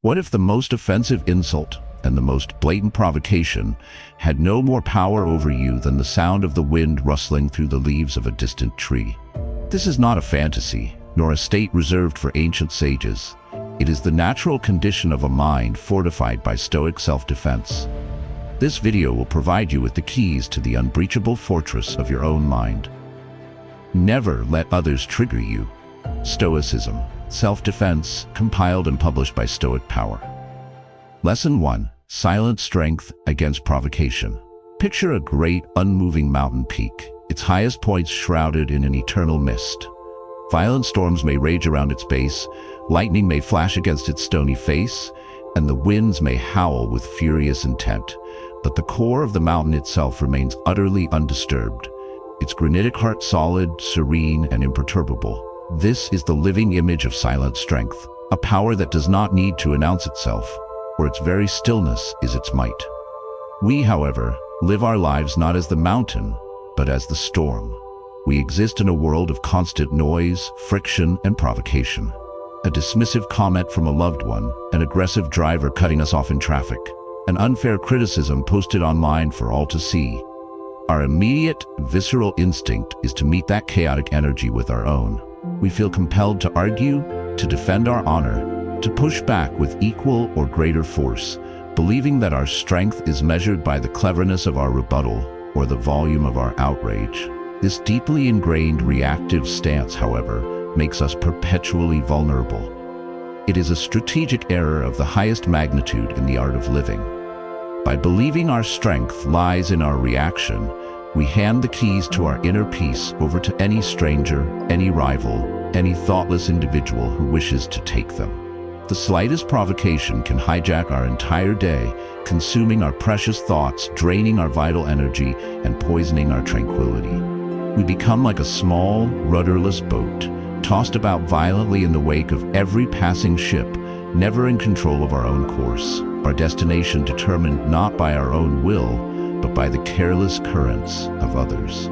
What if the most offensive insult and the most blatant provocation had no more power over you than the sound of the wind rustling through the leaves of a distant tree? This is not a fantasy, nor a state reserved for ancient sages. It is the natural condition of a mind fortified by Stoic self-defense. This video will provide you with the keys to the unbreachable fortress of your own mind. Never let others trigger you. Stoicism, self-defense, compiled and published by Stoic Power. Lesson 1. Silent strength against provocation. Picture a great, unmoving mountain peak, its highest points shrouded in an eternal mist. Violent storms may rage around its base, lightning may flash against its stony face, and the winds may howl with furious intent. But the core of the mountain itself remains utterly undisturbed, its granitic heart solid, serene, and imperturbable. This is the living image of silent strength, a power that does not need to announce itself, for its very stillness is its might. We, however, live our lives not as the mountain, but as the storm. We exist in a world of constant noise, friction, and provocation. A dismissive comment from a loved one, an aggressive driver cutting us off in traffic, an unfair criticism posted online for all to see. Our immediate, visceral instinct is to meet that chaotic energy with our own. We feel compelled to argue, to defend our honor, to push back with equal or greater force, believing that our strength is measured by the cleverness of our rebuttal or the volume of our outrage. This deeply ingrained reactive stance, however, makes us perpetually vulnerable. It is a strategic error of the highest magnitude in the art of living. By believing our strength lies in our reaction, we hand the keys to our inner peace over to any stranger, any rival, any thoughtless individual who wishes to take them. The slightest provocation can hijack our entire day, consuming our precious thoughts, draining our vital energy, and poisoning our tranquility. We become like a small, rudderless boat, tossed about violently in the wake of every passing ship, never in control of our own course, our destination determined not by our own will, but by the careless currents of others.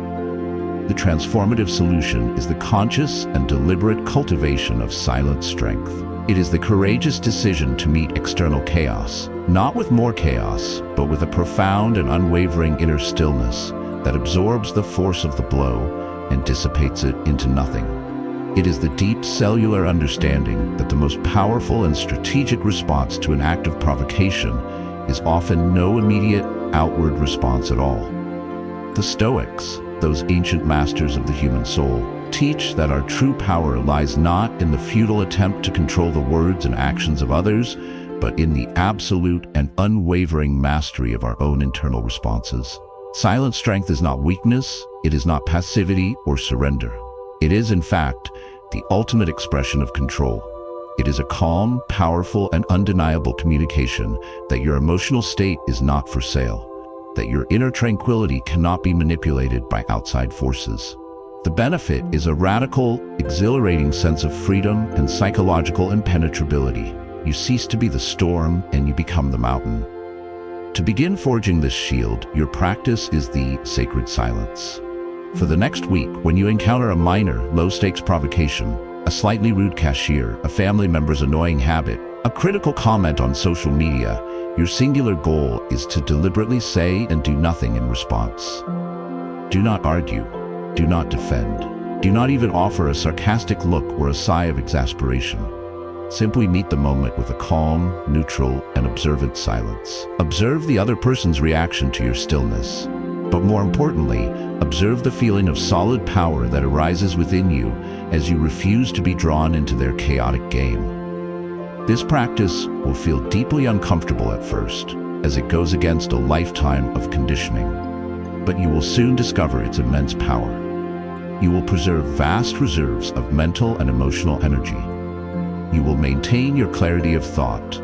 The transformative solution is the conscious and deliberate cultivation of silent strength. It is the courageous decision to meet external chaos, not with more chaos, but with a profound and unwavering inner stillness that absorbs the force of the blow and dissipates it into nothing. It is the deep cellular understanding that the most powerful and strategic response to an act of provocation is often no immediate outward response at all. The Stoics, those ancient masters of the human soul, teach that our true power lies not in the futile attempt to control the words and actions of others, but in the absolute and unwavering mastery of our own internal responses. Silent strength is not weakness, it is not passivity or surrender. It is, in fact, the ultimate expression of control. It is a calm, powerful, and undeniable communication that your emotional state is not for sale, that your inner tranquility cannot be manipulated by outside forces. The benefit is a radical, exhilarating sense of freedom and psychological impenetrability. You cease to be the storm and you become the mountain. To begin forging this shield, your practice is the sacred silence. For the next week, when you encounter a minor, low-stakes provocation, a slightly rude cashier, a family member's annoying habit, a critical comment on social media, your singular goal is to deliberately say and do nothing in response. Do not argue. Do not defend. Do not even offer a sarcastic look or a sigh of exasperation. Simply meet the moment with a calm, neutral, and observant silence. Observe the other person's reaction to your stillness. But more importantly, observe the feeling of solid power that arises within you as you refuse to be drawn into their chaotic game. This practice will feel deeply uncomfortable at first, as it goes against a lifetime of conditioning. But you will soon discover its immense power. You will preserve vast reserves of mental and emotional energy. You will maintain your clarity of thought,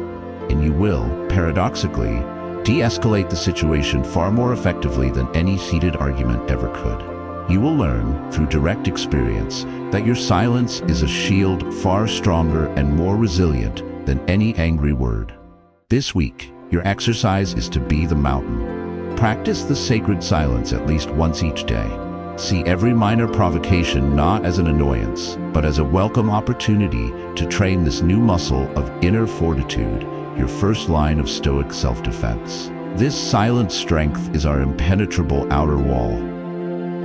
and you will, paradoxically, de-escalate the situation far more effectively than any heated argument ever could. You will learn, through direct experience, that your silence is a shield far stronger and more resilient than any angry word. This week, your exercise is to be the mountain. Practice the sacred silence at least once each day. See every minor provocation not as an annoyance, but as a welcome opportunity to train this new muscle of inner fortitude your first line of Stoic self-defense. This silent strength is our impenetrable outer wall.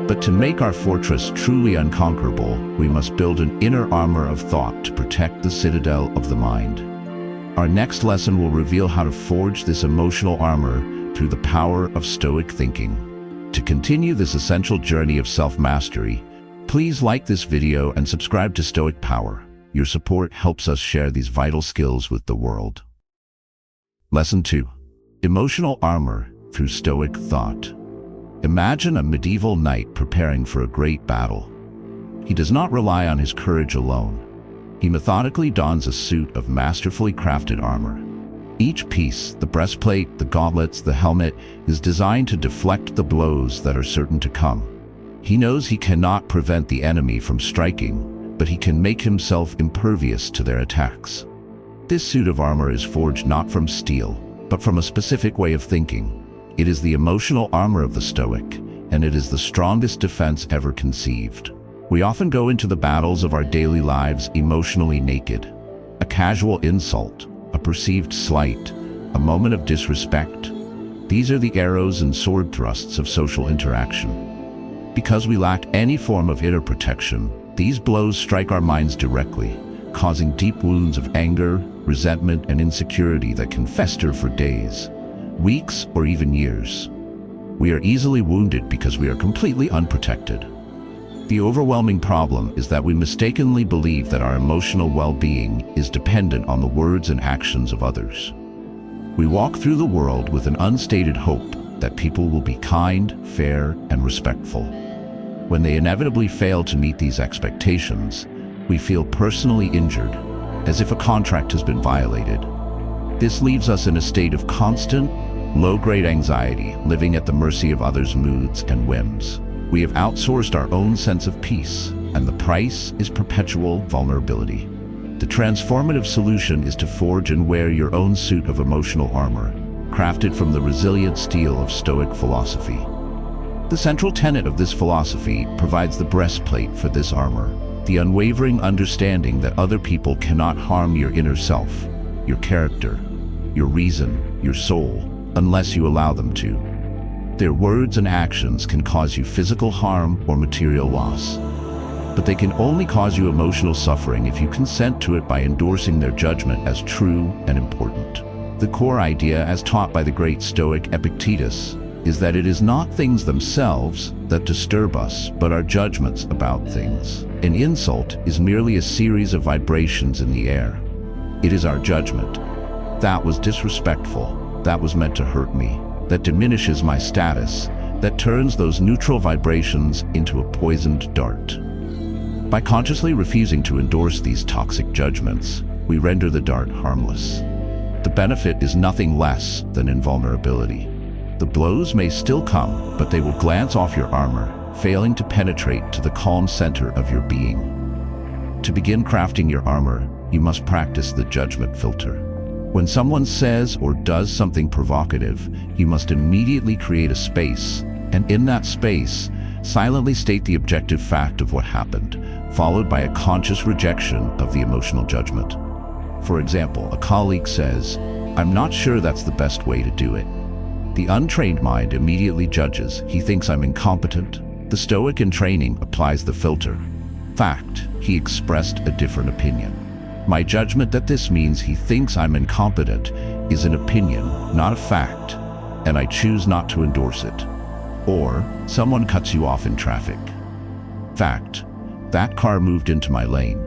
But to make our fortress truly unconquerable, we must build an inner armor of thought to protect the citadel of the mind. Our next lesson will reveal how to forge this emotional armor through the power of Stoic thinking. To continue this essential journey of self-mastery, please like this video and subscribe to Stoic Power. Your support helps us share these vital skills with the world. Lesson 2. Emotional armor through Stoic thought. Imagine a medieval knight preparing for a great battle. He does not rely on his courage alone. He methodically dons a suit of masterfully crafted armor. Each piece, the breastplate, the gauntlets, the helmet, is designed to deflect the blows that are certain to come. He knows he cannot prevent the enemy from striking, but he can make himself impervious to their attacks. This suit of armor is forged not from steel, but from a specific way of thinking. It is the emotional armor of the Stoic, and it is the strongest defense ever conceived. We often go into the battles of our daily lives emotionally naked. A casual insult, a perceived slight, a moment of disrespect. These are the arrows and sword thrusts of social interaction. Because we lack any form of inner protection, these blows strike our minds directly, causing deep wounds of anger, resentment, and insecurity that can fester for days, weeks, or even years. We are easily wounded because we are completely unprotected. The overwhelming problem is that we mistakenly believe that our emotional well-being is dependent on the words and actions of others. We walk through the world with an unstated hope that people will be kind, fair, and respectful. When they inevitably fail to meet these expectations, we feel personally injured, as if a contract has been violated. This leaves us in a state of constant, low-grade anxiety, living at the mercy of others' moods and whims. We have outsourced our own sense of peace, and the price is perpetual vulnerability. The transformative solution is to forge and wear your own suit of emotional armor, crafted from the resilient steel of Stoic philosophy. The central tenet of this philosophy provides the breastplate for this armor, the unwavering understanding that other people cannot harm your inner self, your character, your reason, your soul, unless you allow them to. Their words and actions can cause you physical harm or material loss, but they can only cause you emotional suffering if you consent to it by endorsing their judgment as true and important. The core idea, as taught by the great Stoic Epictetus, is that it is not things themselves that disturb us, but our judgments about things. An insult is merely a series of vibrations in the air. It is our judgment. That was disrespectful. That was meant to hurt me. That diminishes my status, that turns those neutral vibrations into a poisoned dart. By consciously refusing to endorse these toxic judgments, we render the dart harmless. The benefit is nothing less than invulnerability. The blows may still come, but they will glance off your armor, failing to penetrate to the calm center of your being. To begin crafting your armor, you must practice the judgment filter. When someone says or does something provocative, you must immediately create a space, and in that space, silently state the objective fact of what happened, followed by a conscious rejection of the emotional judgment. For example, a colleague says, "I'm not sure that's the best way to do it." The untrained mind immediately judges. He thinks I'm incompetent. The Stoic in training applies the filter. Fact, he expressed a different opinion. My judgment that this means he thinks I'm incompetent is an opinion, not a fact, and I choose not to endorse it. Or, someone cuts you off in traffic. Fact, that car moved into my lane.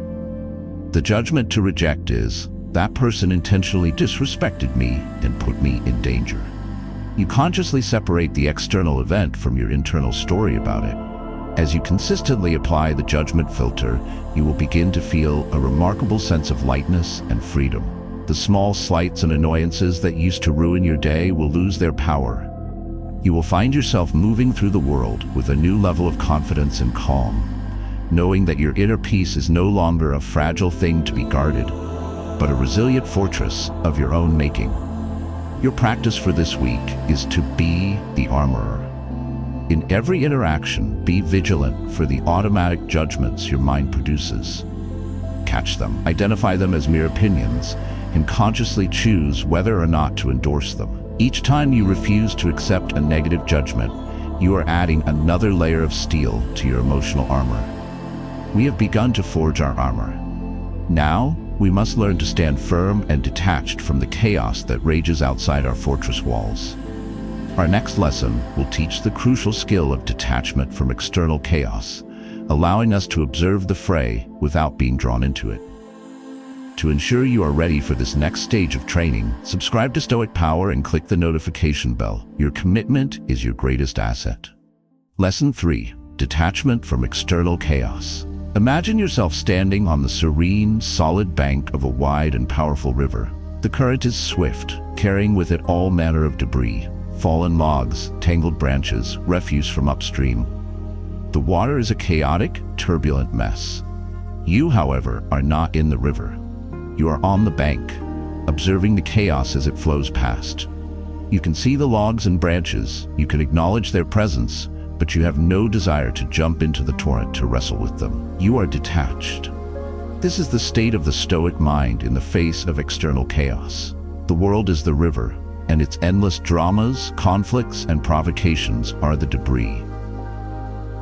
The judgment to reject is, that person intentionally disrespected me and put me in danger. You consciously separate the external event from your internal story about it. As you consistently apply the judgment filter, you will begin to feel a remarkable sense of lightness and freedom. The small slights and annoyances that used to ruin your day will lose their power. You will find yourself moving through the world with a new level of confidence and calm, knowing that your inner peace is no longer a fragile thing to be guarded, but a resilient fortress of your own making. Your practice for this week is to be the armorer. In every interaction, be vigilant for the automatic judgments your mind produces. Catch them, identify them as mere opinions, and consciously choose whether or not to endorse them. Each time you refuse to accept a negative judgment, you are adding another layer of steel to your emotional armor. We have begun to forge our armor. Now, we must learn to stand firm and detached from the chaos that rages outside our fortress walls. Our next lesson will teach the crucial skill of detachment from external chaos, allowing us to observe the fray without being drawn into it. To ensure you are ready for this next stage of training, subscribe to Stoic Power and click the notification bell. Your commitment is your greatest asset. Lesson 3. Detachment from external chaos. Imagine yourself standing on the serene, solid bank of a wide and powerful river. The current is swift, carrying with it all manner of debris, fallen logs, tangled branches, refuse from upstream. The water is a chaotic, turbulent mess. You, however, are not in the river. You are on the bank, observing the chaos as it flows past. You can see the logs and branches, you can acknowledge their presence, but you have no desire to jump into the torrent to wrestle with them. You are detached. This is the state of the Stoic mind in the face of external chaos. The world is the river, and its endless dramas, conflicts, and provocations are the debris.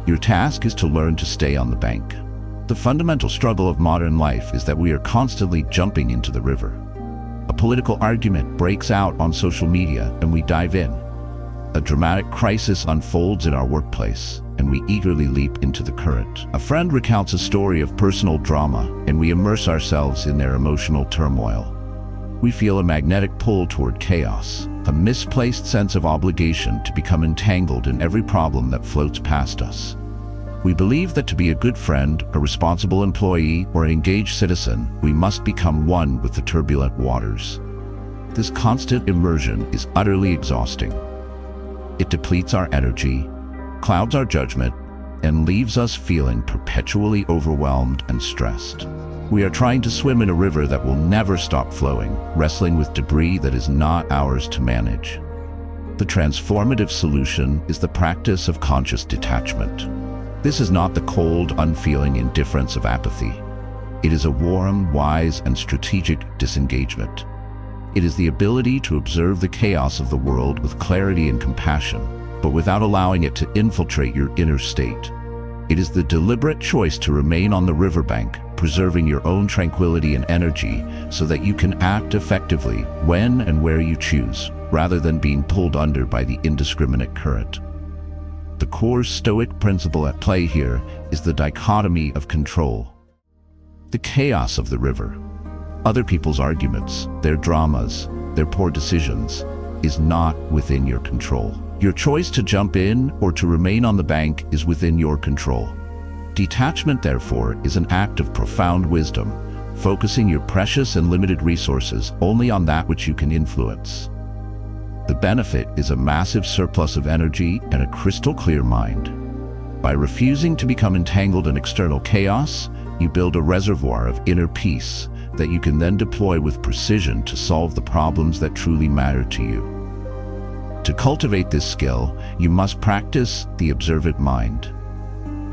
Your task is to learn to stay on the bank. The fundamental struggle of modern life is that we are constantly jumping into the river. A political argument breaks out on social media and we dive in. A dramatic crisis unfolds in our workplace and we eagerly leap into the current. A friend recounts a story of personal drama and we immerse ourselves in their emotional turmoil. We feel a magnetic pull toward chaos, a misplaced sense of obligation to become entangled in every problem that floats past us. We believe that to be a good friend, a responsible employee, or an engaged citizen, we must become one with the turbulent waters. This constant immersion is utterly exhausting. It depletes our energy, clouds our judgment, and leaves us feeling perpetually overwhelmed and stressed. We are trying to swim in a river that will never stop flowing, wrestling with debris that is not ours to manage. The transformative solution is the practice of conscious detachment. This is not the cold, unfeeling indifference of apathy. It is a warm, wise, and strategic disengagement. It is the ability to observe the chaos of the world with clarity and compassion, but without allowing it to infiltrate your inner state. It is the deliberate choice to remain on the riverbank, preserving your own tranquility and energy so that you can act effectively when and where you choose, rather than being pulled under by the indiscriminate current. The core Stoic principle at play here is the dichotomy of control. The chaos of the river, other people's arguments, their dramas, their poor decisions, is not within your control. Your choice to jump in or to remain on the bank is within your control. Detachment, therefore, is an act of profound wisdom, focusing your precious and limited resources only on that which you can influence. The benefit is a massive surplus of energy and a crystal-clear mind. By refusing to become entangled in external chaos, you build a reservoir of inner peace that you can then deploy with precision to solve the problems that truly matter to you. To cultivate this skill, you must practice the observant mind.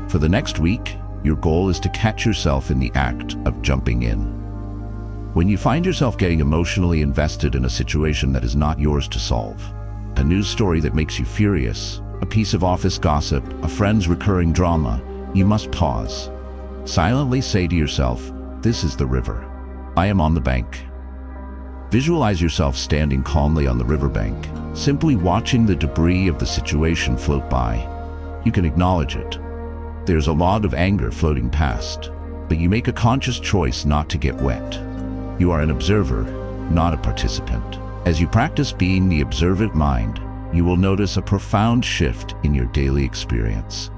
For the next week, your goal is to catch yourself in the act of jumping in. When you find yourself getting emotionally invested in a situation that is not yours to solve, a news story that makes you furious, a piece of office gossip, a friend's recurring drama, you must pause. Silently say to yourself, "This is the river. I am on the bank." Visualize yourself standing calmly on the riverbank, simply watching the debris of the situation float by. You can acknowledge it. There's a log of anger floating past, but you make a conscious choice not to get wet. You are an observer, not a participant. As you practice being the observant mind, you will notice a profound shift in your daily experience.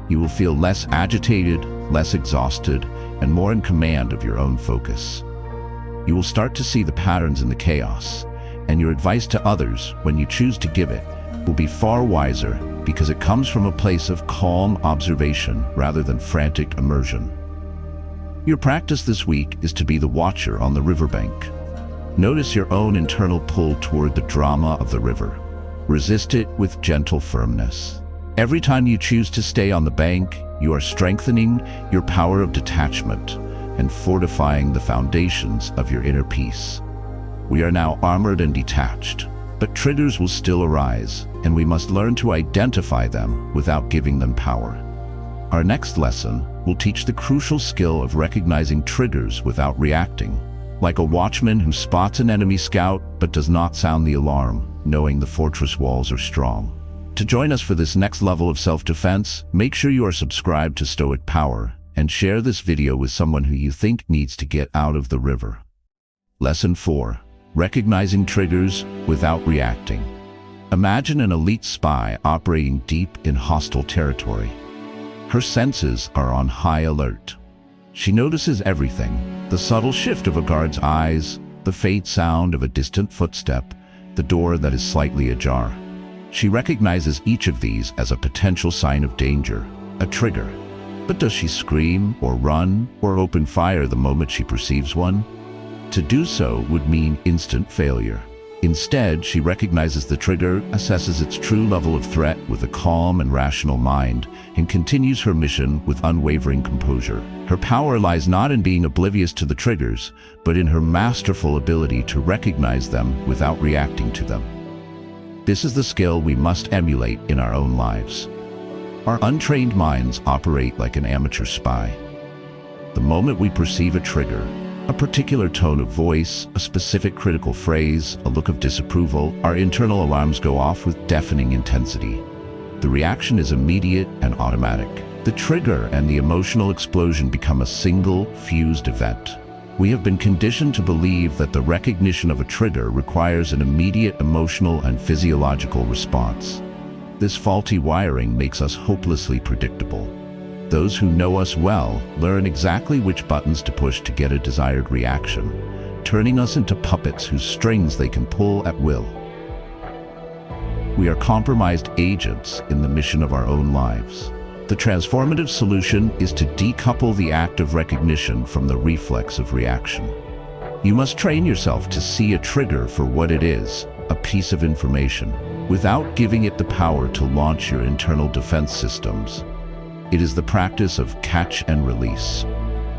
You will feel less agitated, less exhausted, and more in command of your own focus. You will start to see the patterns in the chaos, and your advice to others, when you choose to give it, will be far wiser because it comes from a place of calm observation rather than frantic immersion. Your practice this week is to be the watcher on the riverbank. Notice your own internal pull toward the drama of the river. Resist it with gentle firmness. Every time you choose to stay on the bank, you are strengthening your power of detachment and fortifying the foundations of your inner peace. We are now armored and detached, but triggers will still arise, and we must learn to identify them without giving them power. Our next lesson will teach the crucial skill of recognizing triggers without reacting, like a watchman who spots an enemy scout but does not sound the alarm, knowing the fortress walls are strong. To join us for this next level of self-defense, make sure you are subscribed to Stoic Power and share this video with someone who you think needs to get out of the river. Lesson 4. Recognizing triggers without reacting. Imagine an elite spy operating deep in hostile territory. Her senses are on high alert. She notices everything: the subtle shift of a guard's eyes, the faint sound of a distant footstep, the door that is slightly ajar. She recognizes each of these as a potential sign of danger, a trigger. But does she scream or run or open fire the moment she perceives one? To do so would mean instant failure. Instead, she recognizes the trigger, assesses its true level of threat with a calm and rational mind, and continues her mission with unwavering composure. Her power lies not in being oblivious to the triggers, but in her masterful ability to recognize them without reacting to them. This is the skill we must emulate in our own lives. Our untrained minds operate like an amateur spy. The moment we perceive a trigger, a particular tone of voice, a specific critical phrase, a look of disapproval, our internal alarms go off with deafening intensity. The reaction is immediate and automatic. The trigger and the emotional explosion become a single, fused event. We have been conditioned to believe that the recognition of a trigger requires an immediate emotional and physiological response. This faulty wiring makes us hopelessly predictable. Those who know us well learn exactly which buttons to push to get a desired reaction, turning us into puppets whose strings they can pull at will. We are compromised agents in the mission of our own lives. The transformative solution is to decouple the act of recognition from the reflex of reaction. You must train yourself to see a trigger for what it is, a piece of information, without giving it the power to launch your internal defense systems. It is the practice of catch and release.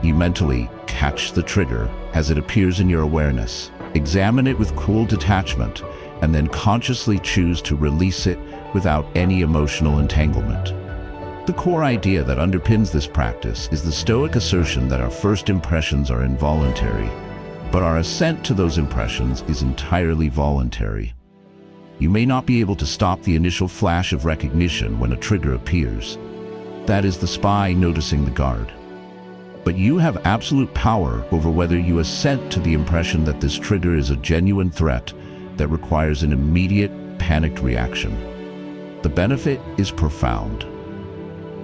You mentally catch the trigger as it appears in your awareness, examine it with cool detachment, and then consciously choose to release it without any emotional entanglement. The core idea that underpins this practice is the Stoic assertion that our first impressions are involuntary, but our assent to those impressions is entirely voluntary. You may not be able to stop the initial flash of recognition when a trigger appears. That is the spy noticing the guard. But you have absolute power over whether you assent to the impression that this trigger is a genuine threat that requires an immediate, panicked reaction. The benefit is profound.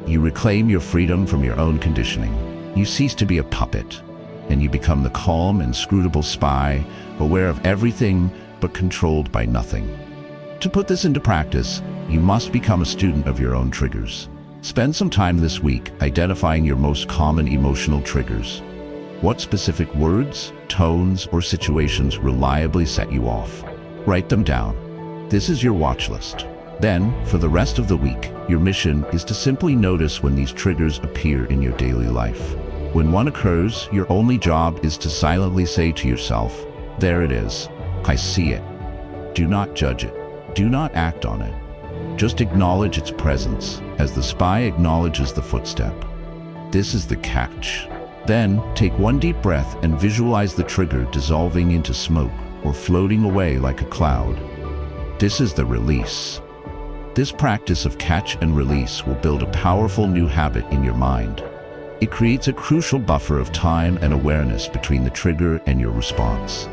You reclaim your freedom from your own conditioning. You cease to be a puppet, and you become the calm, inscrutable spy, aware of everything but controlled by nothing. To put this into practice, you must become a student of your own triggers. Spend some time this week identifying your most common emotional triggers. What specific words, tones, or situations reliably set you off? Write them down. This is your watch list. Then, for the rest of the week, your mission is to simply notice when these triggers appear in your daily life. When one occurs, your only job is to silently say to yourself, "There it is. I see it." Do not judge it. Do not act on it. Just acknowledge its presence, as the spy acknowledges the footstep. This is the catch. Then, take one deep breath and visualize the trigger dissolving into smoke or floating away like a cloud. This is the release. This practice of catch and release will build a powerful new habit in your mind. It creates a crucial buffer of time and awareness between the trigger and your response.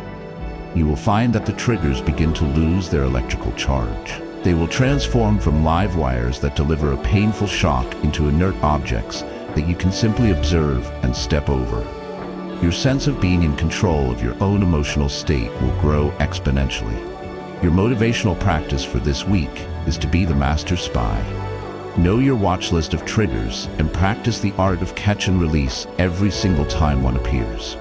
You will find that the triggers begin to lose their electrical charge. They will transform from live wires that deliver a painful shock into inert objects that you can simply observe and step over. Your sense of being in control of your own emotional state will grow exponentially. Your motivational practice for this week is to be the master spy. Know your watch list of triggers and practice the art of catch and release every single time one appears.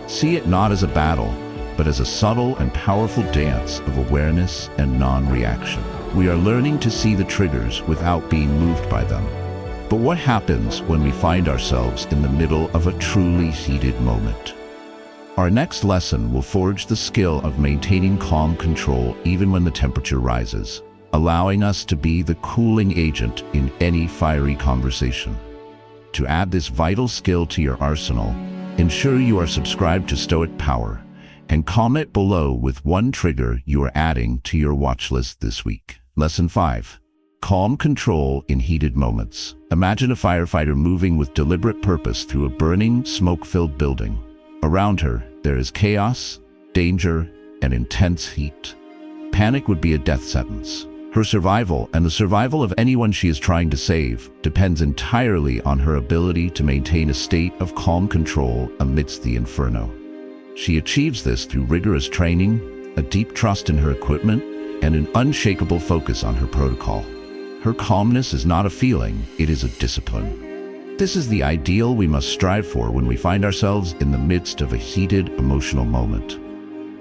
See it not as a battle, but as a subtle and powerful dance of awareness and non-reaction. We are learning to see the triggers without being moved by them. But what happens when we find ourselves in the middle of a truly heated moment? Our next lesson will forge the skill of maintaining calm control even when the temperature rises, allowing us to be the cooling agent in any fiery conversation. To add this vital skill to your arsenal, ensure you are subscribed to Stoic Power and comment below with one trigger you are adding to your watch list this week. Lesson 5. Calm control in heated moments. Imagine a firefighter moving with deliberate purpose through a burning, smoke-filled building. Around her, there is chaos, danger, and intense heat. Panic would be a death sentence. Her survival, and the survival of anyone she is trying to save, depends entirely on her ability to maintain a state of calm control amidst the inferno. She achieves this through rigorous training, a deep trust in her equipment, and an unshakable focus on her protocol. Her calmness is not a feeling, it is a discipline. This is the ideal we must strive for when we find ourselves in the midst of a heated, emotional moment.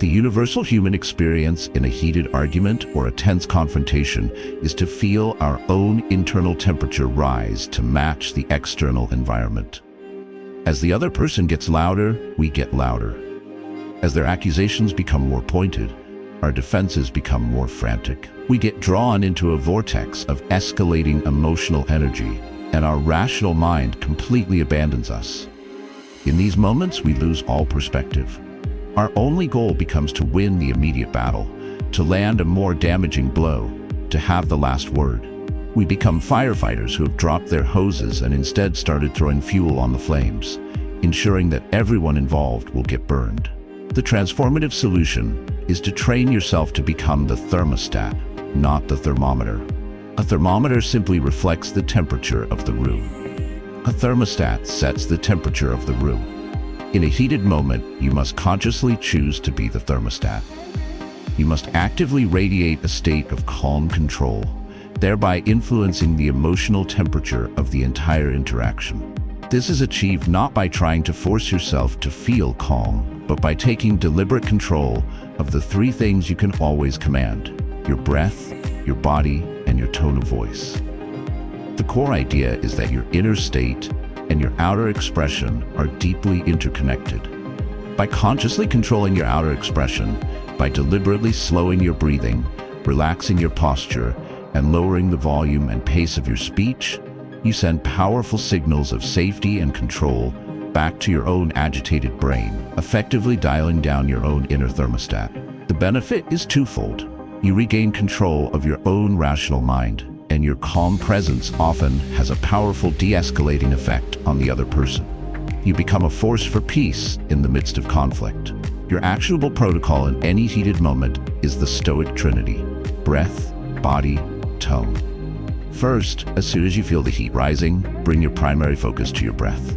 The universal human experience in a heated argument or a tense confrontation is to feel our own internal temperature rise to match the external environment. As the other person gets louder, we get louder. As their accusations become more pointed, our defenses become more frantic. We get drawn into a vortex of escalating emotional energy, and our rational mind completely abandons us. In these moments, we lose all perspective. Our only goal becomes to win the immediate battle, to land a more damaging blow, to have the last word. We become firefighters who have dropped their hoses and instead started throwing fuel on the flames, ensuring that everyone involved will get burned. The transformative solution is to train yourself to become the thermostat, not the thermometer. A thermometer simply reflects the temperature of the room. A thermostat sets the temperature of the room. In a heated moment, you must consciously choose to be the thermostat. You must actively radiate a state of calm control, thereby influencing the emotional temperature of the entire interaction. This is achieved not by trying to force yourself to feel calm, but by taking deliberate control of the three things you can always command: your breath, your body, and your tone of voice. The core idea is that your inner state and your outer expression are deeply interconnected. By consciously controlling your outer expression, by deliberately slowing your breathing, relaxing your posture, and lowering the volume and pace of your speech, you send powerful signals of safety and control back to your own agitated brain, effectively dialing down your own inner thermostat. The benefit is twofold. You regain control of your own rational mind, and your calm presence often has a powerful de-escalating effect on the other person. You become a force for peace in the midst of conflict. Your actionable protocol in any heated moment is the Stoic Trinity: breath, body, tone. First, as soon as you feel the heat rising, bring your primary focus to your breath.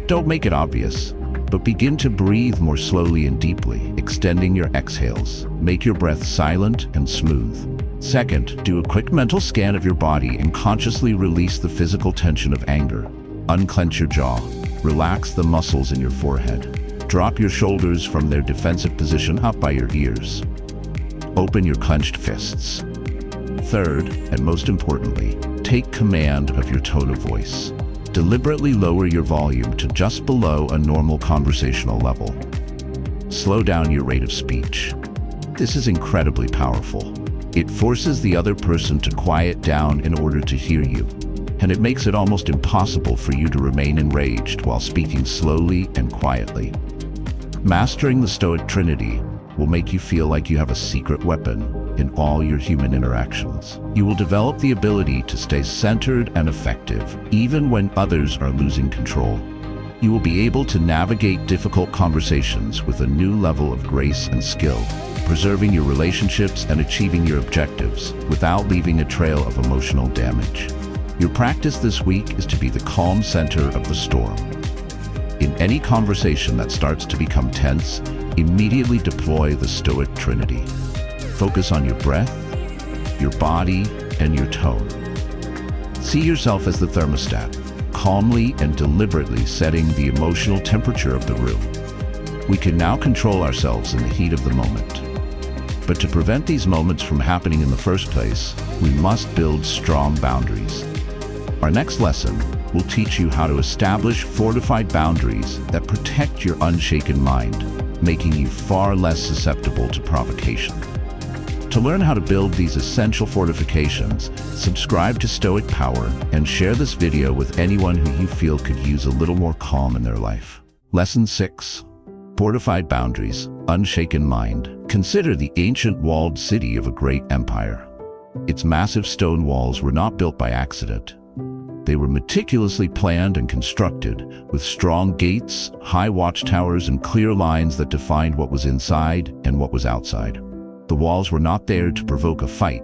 Don't make it obvious, but begin to breathe more slowly and deeply, extending your exhales. Make your breath silent and smooth. Second, do a quick mental scan of your body and consciously release the physical tension of anger. Unclench your jaw. Relax the muscles in your forehead. Drop your shoulders from their defensive position up by your ears. Open your clenched fists. Third, and most importantly, take command of your tone of voice. Deliberately lower your volume to just below a normal conversational level. Slow down your rate of speech. This is incredibly powerful. It forces the other person to quiet down in order to hear you, and it makes it almost impossible for you to remain enraged while speaking slowly and quietly. Mastering the Stoic Trinity will make you feel like you have a secret weapon in all your human interactions. You will develop the ability to stay centered and effective, even when others are losing control. You will be able to navigate difficult conversations with a new level of grace and skill, preserving your relationships and achieving your objectives without leaving a trail of emotional damage. Your practice this week is to be the calm center of the storm. In any conversation that starts to become tense, immediately deploy the Stoic Trinity. Focus on your breath, your body, and your tone. See yourself as the thermostat, calmly and deliberately setting the emotional temperature of the room. We can now control ourselves in the heat of the moment. But to prevent these moments from happening in the first place, we must build strong boundaries. Our next lesson will teach you how to establish fortified boundaries that protect your unshaken mind. making you far less susceptible to provocation. To learn how to build these essential fortifications, subscribe to Stoic Power and share this video with anyone who you feel could use a little more calm in their life. Lesson 6. Fortified boundaries, unshaken mind. Consider the ancient walled city of a great empire. Its massive stone walls were not built by accident. They were meticulously planned and constructed, with strong gates, high watchtowers, and clear lines that defined what was inside and what was outside. The walls were not there to provoke a fight.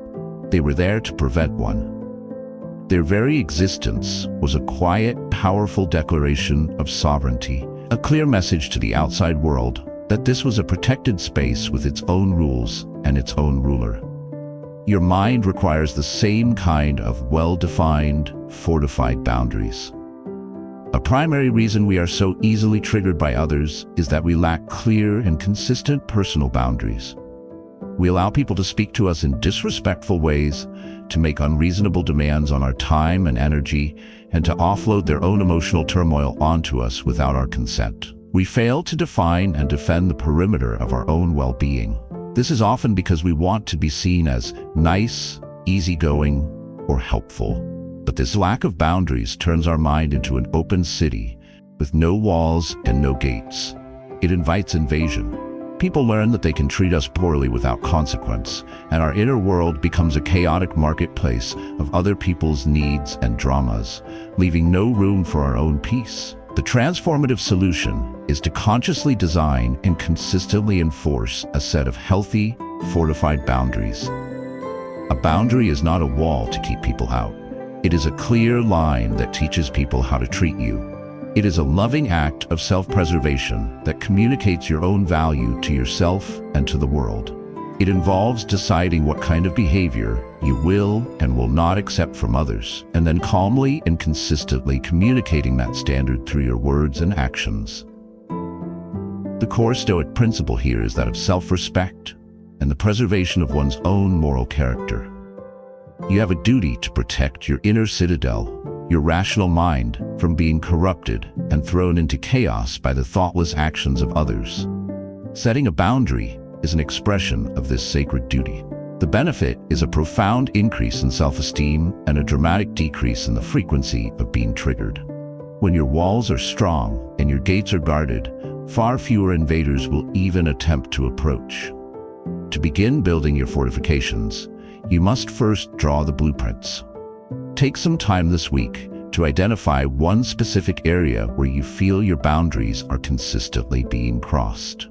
They were there to prevent one. Their very existence was a quiet, powerful declaration of sovereignty, a clear message to the outside world that this was a protected space with its own rules and its own ruler. Your mind requires the same kind of well-defined, fortified boundaries. A primary reason we are so easily triggered by others is that we lack clear and consistent personal boundaries. We allow people to speak to us in disrespectful ways, to make unreasonable demands on our time and energy, and to offload their own emotional turmoil onto us without our consent. We fail to define and defend the perimeter of our own well-being. This is often because we want to be seen as nice, easygoing, or helpful. But this lack of boundaries turns our mind into an open city with no walls and no gates. It invites invasion. People learn that they can treat us poorly without consequence, and our inner world becomes a chaotic marketplace of other people's needs and dramas, leaving no room for our own peace. The transformative solution is to consciously design and consistently enforce a set of healthy, fortified boundaries. A boundary is not a wall to keep people out. It is a clear line that teaches people how to treat you. It is a loving act of self-preservation that communicates your own value to yourself and to the world. It involves deciding what kind of behavior you will and will not accept from others, and then calmly and consistently communicating that standard through your words and actions. The core Stoic principle here is that of self-respect and the preservation of one's own moral character. You have a duty to protect your inner citadel, your rational mind, from being corrupted and thrown into chaos by the thoughtless actions of others. Setting a boundary is an expression of this sacred duty. The benefit is a profound increase in self-esteem and a dramatic decrease in the frequency of being triggered. When your walls are strong and your gates are guarded, far fewer invaders will even attempt to approach. To begin building your fortifications, you must first draw the blueprints. Take some time this week to identify one specific area where you feel your boundaries are consistently being crossed.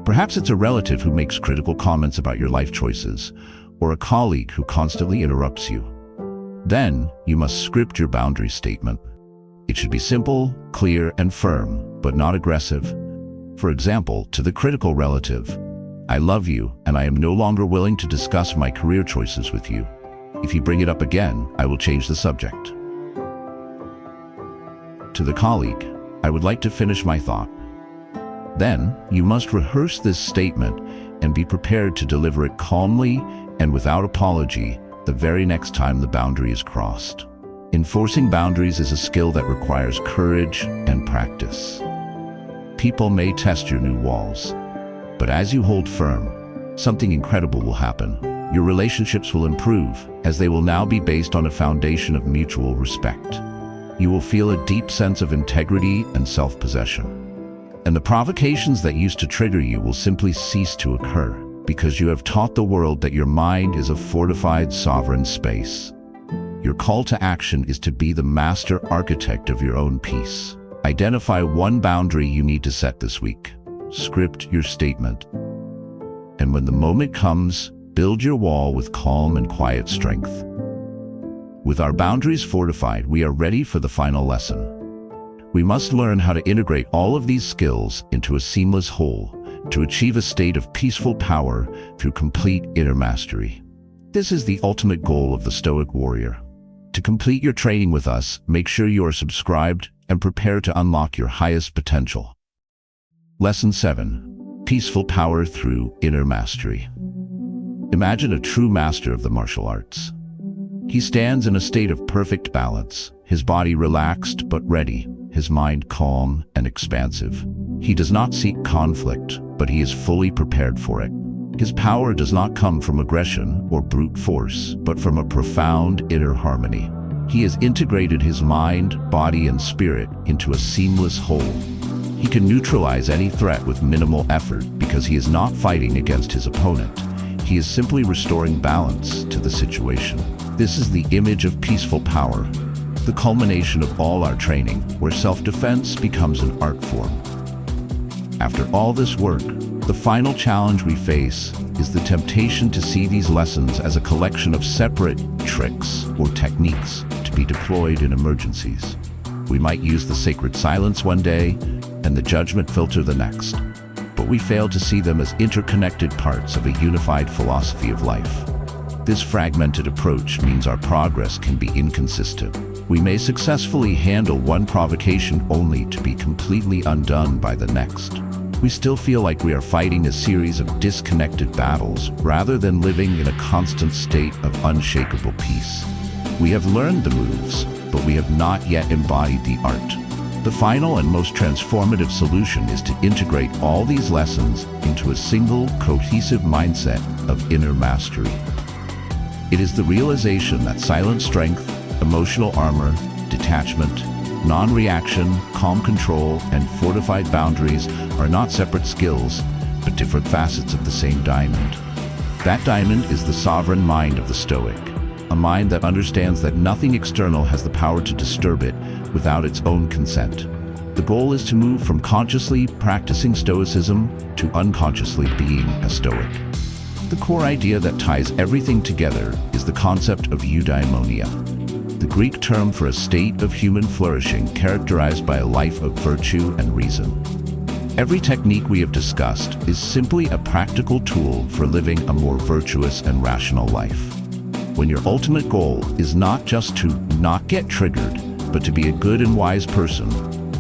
Perhaps it's a relative who makes critical comments about your life choices, or a colleague who constantly interrupts you. Then, you must script your boundary statement. It should be simple, clear, and firm, but not aggressive. For example, to the critical relative, "I love you, and I am no longer willing to discuss my career choices with you. If you bring it up again, I will change the subject." To the colleague, "I would like to finish my thought." Then, you must rehearse this statement and be prepared to deliver it calmly and without apology the very next time the boundary is crossed. Enforcing boundaries is a skill that requires courage and practice. People may test your new walls, but as you hold firm, something incredible will happen. Your relationships will improve, as they will now be based on a foundation of mutual respect. You will feel a deep sense of integrity and self-possession. And the provocations that used to trigger you will simply cease to occur, because you have taught the world that your mind is a fortified, sovereign space. Your call to action is to be the master architect of your own peace. Identify one boundary you need to set this week. Script your statement. And when the moment comes, build your wall with calm and quiet strength. With our boundaries fortified, we are ready for the final lesson. We must learn how to integrate all of these skills into a seamless whole to achieve a state of peaceful power through complete inner mastery. This is the ultimate goal of the Stoic warrior. To complete your training with us, make sure you are subscribed and prepare to unlock your highest potential. Lesson 7. Peaceful power through inner mastery. Imagine a true master of the martial arts. He stands in a state of perfect balance, his body relaxed but ready, his mind calm and expansive. He does not seek conflict, but he is fully prepared for it. His power does not come from aggression or brute force, but from a profound inner harmony. He has integrated his mind, body, and spirit into a seamless whole. He can neutralize any threat with minimal effort because he is not fighting against his opponent. He is simply restoring balance to the situation. This is the image of peaceful power, the culmination of all our training, where self-defense becomes an art form. After all this work, the final challenge we face is the temptation to see these lessons as a collection of separate tricks or techniques to be deployed in emergencies. We might use the sacred silence one day and the judgment filter the next, but we fail to see them as interconnected parts of a unified philosophy of life. This fragmented approach means our progress can be inconsistent. We may successfully handle one provocation only to be completely undone by the next. We still feel like we are fighting a series of disconnected battles rather than living in a constant state of unshakable peace. We have learned the moves, but we have not yet embodied the art. The final and most transformative solution is to integrate all these lessons into a single, cohesive mindset of inner mastery. It is the realization that silent strength, emotional armor, detachment, non-reaction, calm control, and fortified boundaries are not separate skills, but different facets of the same diamond. That diamond is the sovereign mind of the Stoic, a mind that understands that nothing external has the power to disturb it without its own consent. The goal is to move from consciously practicing Stoicism to unconsciously being a Stoic. The core idea that ties everything together is the concept of eudaimonia, the Greek term for a state of human flourishing characterized by a life of virtue and reason. Every technique we have discussed is simply a practical tool for living a more virtuous and rational life. When your ultimate goal is not just to not get triggered, but to be a good and wise person,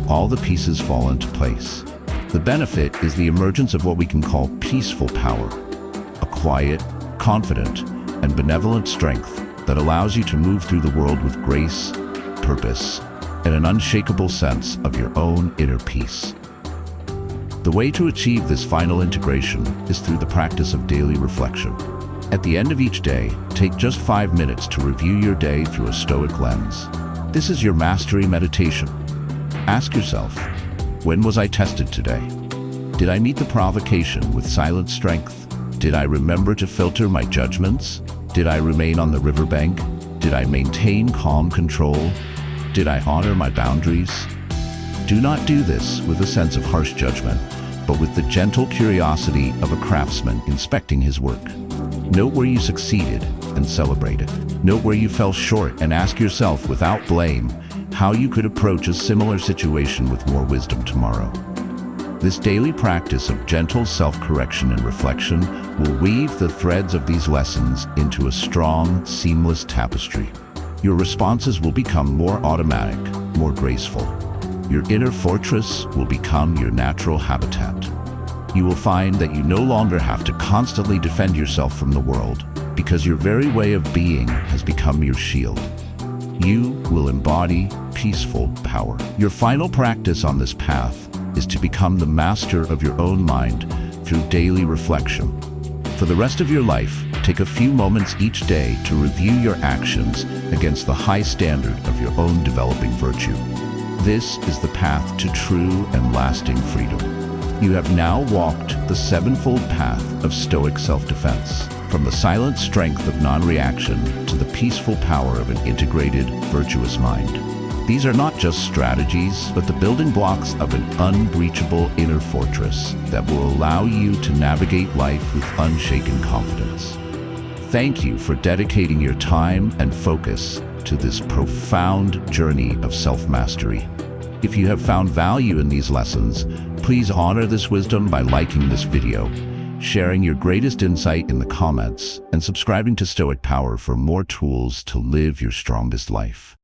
all the pieces fall into place. The benefit is the emergence of what we can call peaceful power, a quiet, confident, and benevolent strength that allows you to move through the world with grace, purpose, and an unshakable sense of your own inner peace. The way to achieve this final integration is through the practice of daily reflection. At the end of each day, take just 5 minutes to review your day through a Stoic lens. This is your mastery meditation. Ask yourself, when was I tested today? Did I meet the provocation with silent strength? Did I remember to filter my judgments? Did I remain on the riverbank? Did I maintain calm control? Did I honor my boundaries? Do not do this with a sense of harsh judgment, but with the gentle curiosity of a craftsman inspecting his work. Note where you succeeded and celebrate it. Note where you fell short and ask yourself without blame how you could approach a similar situation with more wisdom tomorrow. This daily practice of gentle self-correction and reflection will weave the threads of these lessons into a strong, seamless tapestry. Your responses will become more automatic, more graceful. Your inner fortress will become your natural habitat. You will find that you no longer have to constantly defend yourself from the world, because your very way of being has become your shield. You will embody peaceful power. Your final practice on this path is to become the master of your own mind through daily reflection. For the rest of your life, take a few moments each day to review your actions against the high standard of your own developing virtue. This is the path to true and lasting freedom. You have now walked the sevenfold path of Stoic self-defense, from the silent strength of non-reaction to the peaceful power of an integrated, virtuous mind. These are not just strategies, but the building blocks of an unbreachable inner fortress that will allow you to navigate life with unshaken confidence. Thank you for dedicating your time and focus to this profound journey of self-mastery. If you have found value in these lessons, please honor this wisdom by liking this video, sharing your greatest insight in the comments, and subscribing to Stoic Power for more tools to live your strongest life.